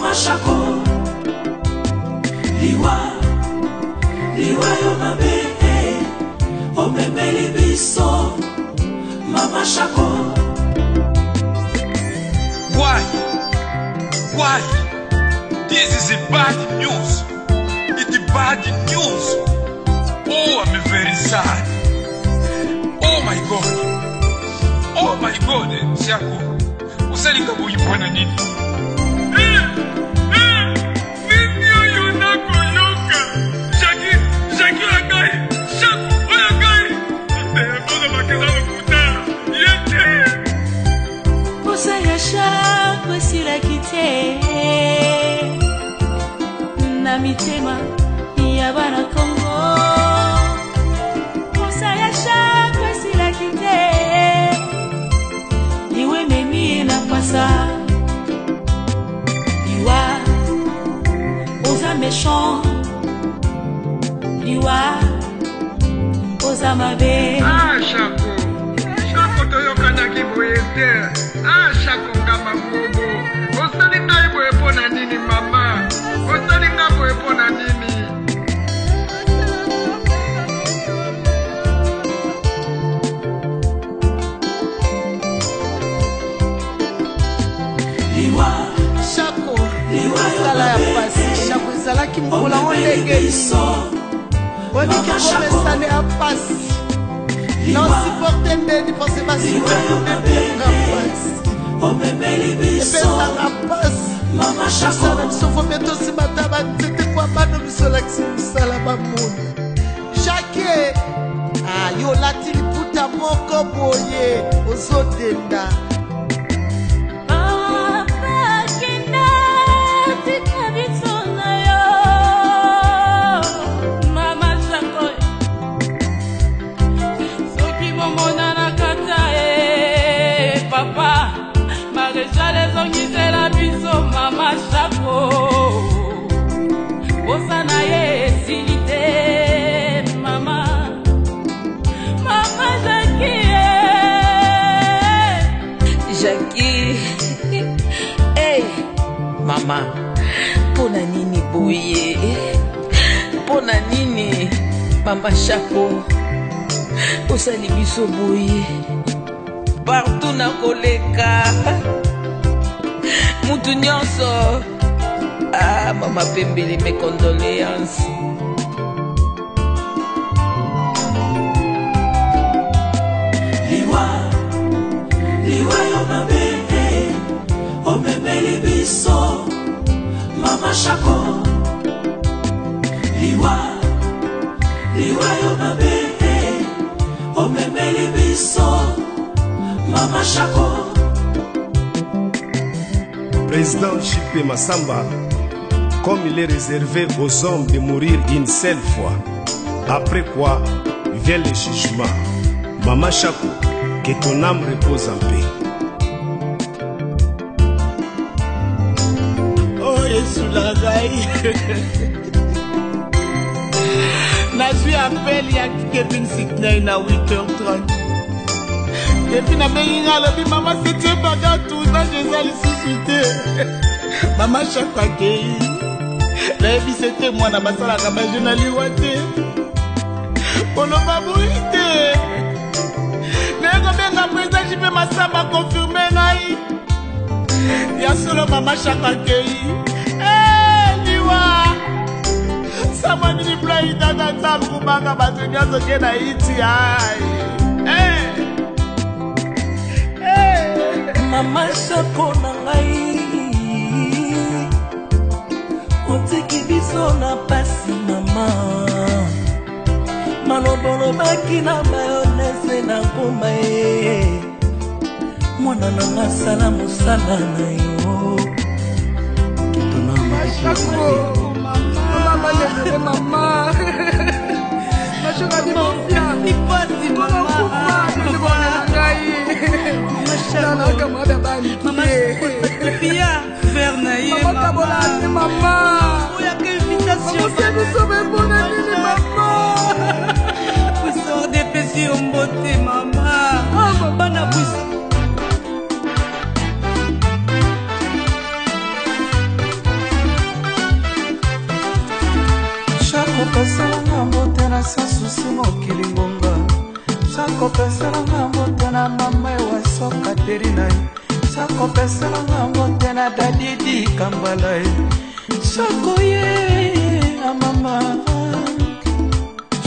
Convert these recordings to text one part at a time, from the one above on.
Mama Shako, liwa yo mabe, omemeli biso, Mama Shako. Why? This is a bad news. It's bad news. Oh, I'm very sad. Oh my God, Shako. Usalika buipona nini? Shako sila kite na mitema ya bana Kongo. Kosa ya shako sila kite iwe memi na pasa liwa oza méchant liwa oza mabe. Shako toyokana kiboyete. Shako ngama mugo. Osali ngaibo epona nini mama? Osali ngabo epona nini? Liwa Shako sala ya pasi. Shako sala kimbola ondege. Wadi kikome ya pasi. Non supporte mbeni pense basi omemeli biso, Mama Shako. Sana bisofu meto si mataba tete kwa bano bisola kisi misala bamouni. Shake yo lati liputa moko boye ozodenda. Mama Shako, osana ye silite mama Jackie, hey mama, pona nini boye? Pona nini Mama Shako? Osali biso boye partout na koleka mutu nyonso. Mama Pembele, mes condoléances. Liwa yo mabe, omemeli biso, Mama Shako. Liwa yo mabe, omemeli biso, Mama Shako. Président J.P. Massamba, comme il est réservé aux hommes de mourir une seule fois, après quoi vient le jugement. Mama Shako, que ton âme repose en paix. Oh Yesu la gai. Na suis appel ya Kevin Sidney na 8h30. Kevin a benga lobi mama c'était pas tout ça je lisusuté. Mama Shako akei. La vie c'était moi na basala kama journali wate. Polo babuite. Nego benga président J.P. Massamba confirmé ngai. Ya solo Mama Shako akei. Liwa. Sama nini play data tam kubanga batunya zoke na iti ai. Mama Shako na ngai, otiki biso na pasi mama. Malobolo baki na mayonnaise na ngoma ye. Mwana nanga sala musala na yo. Mama Shako, mama yeye mama. Mashaka ni mafia, ni pasi mama. Mbona ngai. Mama Pia Vernaye mama. Mama. Oya que invitation. Mama. Vous sort des petits en beauté mama. Bana sans souci mokilingonga Sako peselanga mbote na mama wa soka terina Sako peselanga mbote na dadidi kambala Sako ye a mama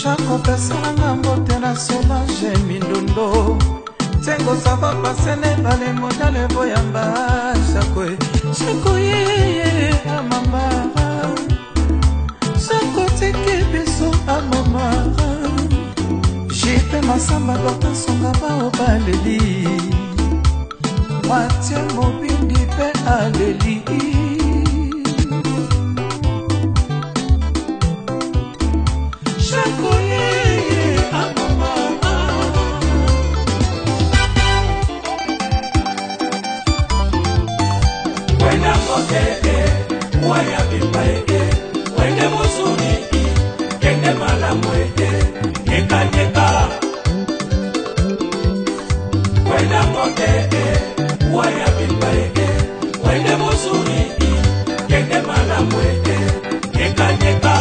Sako peselanga mbote na Solange Mindondo Tengo sava pasene vale modale voyamba Sako ye a mama Sako teke beso a mama Jipe masamba dokta songa bao baleli Matie mobindi pe aleli Shako ye a mama Wenda mokeke, waya bipaeke Wende musuni, kende malamweke Nyeka nyeka Wenda mokeke, waya bipaeke Wende musuni, kende malamweke Nyeka nyeka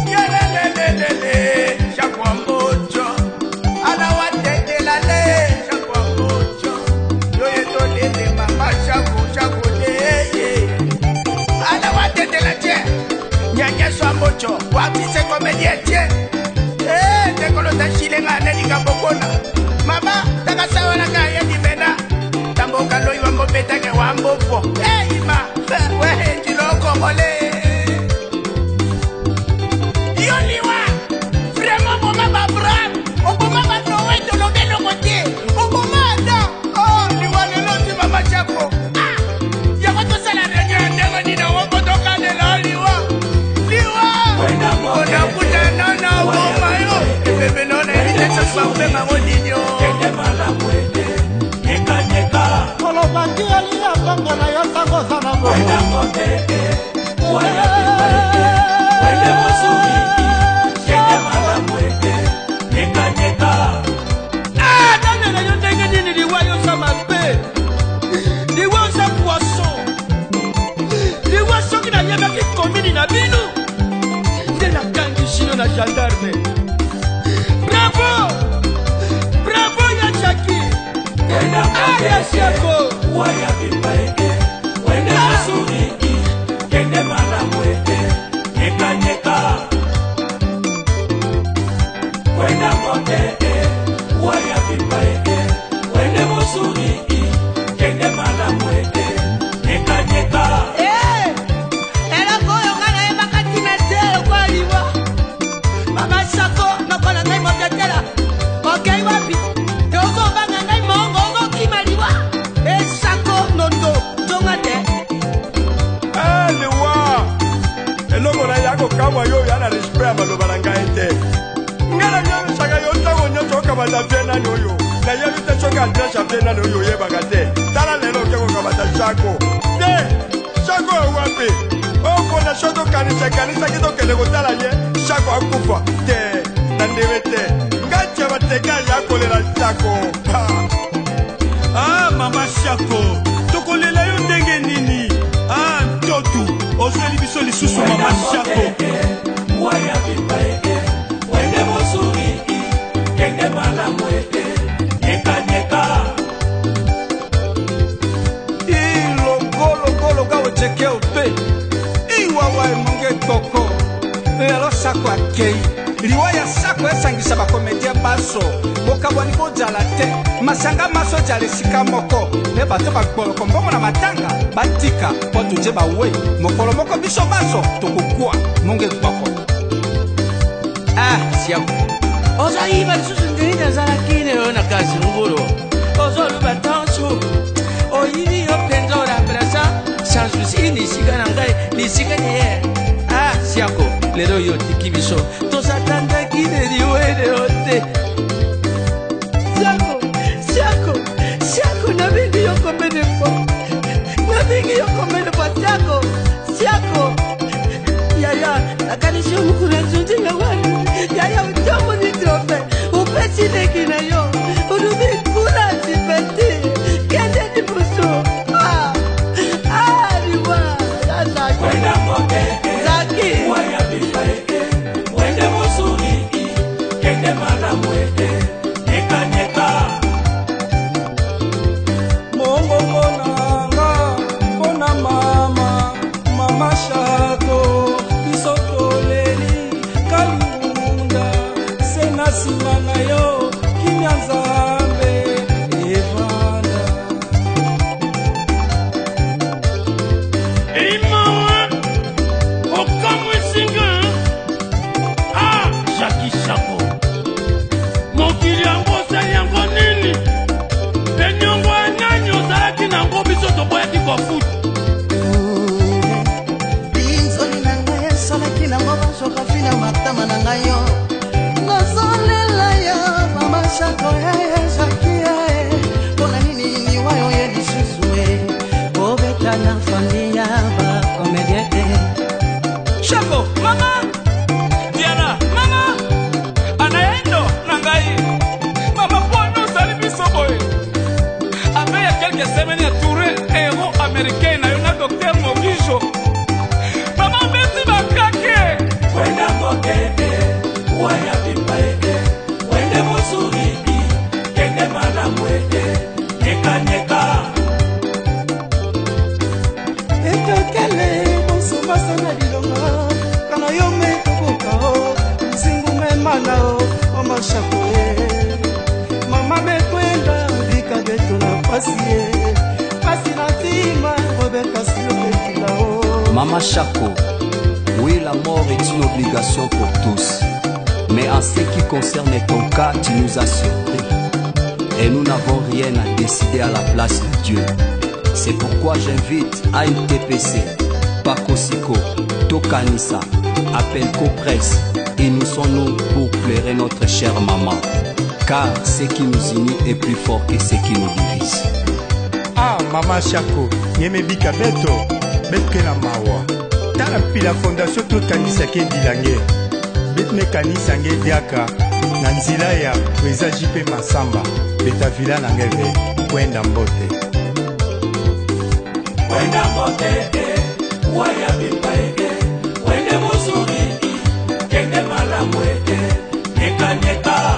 Yelelelelele, shakwa mocho Ala watete lale, shakwa mocho Yoye tolele mama shako leye Ala watete la che Nyanya swa mocho, wapise komedie che Tekolo ta shilenga nelika bokona Mama, taka sawa na kaya dibena Tamboka loi wambo petake wambo fo Ima, wehe njiloko mole Yoliwa, vraiment boma ba bram Oboma ba nowe tolo beno kote Oboma da, liwa lelo si mama chako Yako to sala renyo ndego nina wako toka nela liwa Ona kuta nana woma yo Bebe nona evite saswa ubema ngodinyo Kende mala mwede Nyeka nyeka Kolo bandi alia kongo na yotango sana boho Wenda moteke Waya bipaeke Wende mosuri Kende mala mwede Nyeka nyeka Nane na yotenge nini liwa yosa mabe Liwa yosa poisson Liwa soki na yeba ki komini na binu De la gangi chino na gendarme Bravo Bravo ya Jackie Aya Siako Waya bipaeke Wende masuri Kende mala mwete Nyeka nyeka Wenda moteke Waya bipaeke Wende masuri Kende mala mwete Nyeka nyeka Ela koyo ngana eba katimete kwa liwa Mama Sako Nokona ngai motetela Okay wapi Yogo banga ngai mongo Ogo kimaliwa Sako nondo Jongate Liwa Elongo na yako kama yo yana respect maloba na ngai te Ngala nyo saka yo tango nyo choka bata nani oyo Na yebi te choka adresha nani oyo yebaka te Tala lelo keko kabata Sako Sako wapi Oko na shoto kanisa kito kele kutala ye Sako akufa te Nandebe te Ngache bateka yako lela Sako Mama Sako Tokolela yo ndenge nini Ntotu Osweli biso lisusu Mama Sako Waya bipaeke Wende mosuri Kende mala mwete Nyeka nyeka Loga ocheke ope Iwawa emonge toko Elo Sako akei Liwa ya Sako esangisa bakomedia baso Bokabwani bojala te Masanga maso jale sika moko Ne bato bakboloko mbongo na matanga Batika Potu je bawe Mokolo moko biso baso Tokukua Monge kwako Siako Oza iba lisusu ndinida zala kine yo na kasi nguro Ozo luba tansu Oyini yo penza ora presa Sansusi ni siga na ngai Ni siga nye Siako Lero yo tiki biso Tosa tanda kine riwede ote Siako na bingi yo komene po Na bingi yo komene po Siako Yaya Akanisho mukuna zunzi na wani Yaya utomo ni trope Upesi neki na yo Urubi kula zipeti Kende ni busu Riwa Zaki Waya bipaeke mafuta binzoli na ngai esalaki nango bashokafi na matama na ngai yo nazolela yo mama shako ezaki ye mpona nini liwayo ye lisusu e obeta na fami ya bakomedie te Shako, mama Diana, mama Anaendo, nangai Mama Pono, salibi soboe Après il y a quelques semaines, il y a touré héros américain, il y a un docteur Mogijo Mama, merci ma craqué Wenda mokeke, waya bipaeke Wende musuriki, kende malamweke Neka neka ekekele bosomasa na bilonga kana yo metokoka o mzingu memana o mama shako e mama mekwenda bika beto na pasi e pasi na tima robeka silobekila o Mama Shako, oui, la mort est une obligation pour tous. Mais en ce qui concerne ton cas, tu nous as surpris. Et nous n'avons rien à décider à la place de Dieu. C'est pourquoi j'invite ANTPC, Pakosiko, Tokanisa, Appel Copresse, et nous sommes nous pour pleurer notre chère maman. Car ce qui nous unit est plus fort que ce qui nous divise. Ah, Mama Shako, Yemebika Beto, Betkela Mawa. Tala pila fondation Tokanisa ke bilange. Betme kanisa nge diaka, nanzila ya Weza JP Masamba, Beta vila na ngeve, kwenda mbote. Wenda mokeke, waya bipaeke Wende musuriki, kende malamweke Neka neka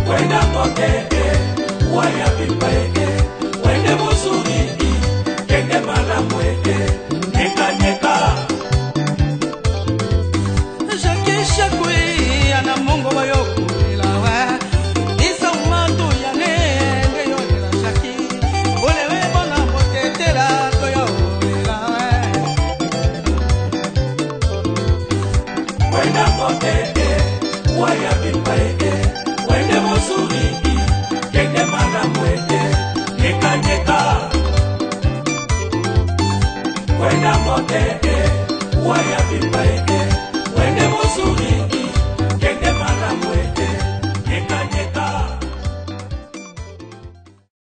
Wenda mokeke, waya bipaeke Wende musuriki, kende malamweke Neka neka Jackie Chakwe, ana mongo bayoko ilawa. Isa umatu ya nenge yo la Jackie. Olewe bona motetela toyo ilawa. Wenda mokeke, waya bipaeke Wende musuriki, kende malamweke Neka neka Wenda mokeke, waya bipaeke Wende musuriki